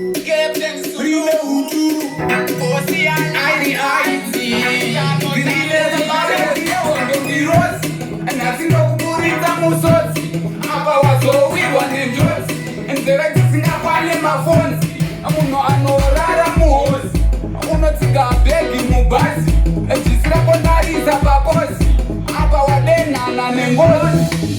Rime Hutu, Airi Aiti, Grile Zimbabwe, Honduras, and Nasino Kurita Musos, Abawazo, we want him jobs, and the right to sing up on my phones. I'm not a no rara moves. I'm not to go begging Mubazi, and she's Raponari Zababosi, Abawadena and Nengos.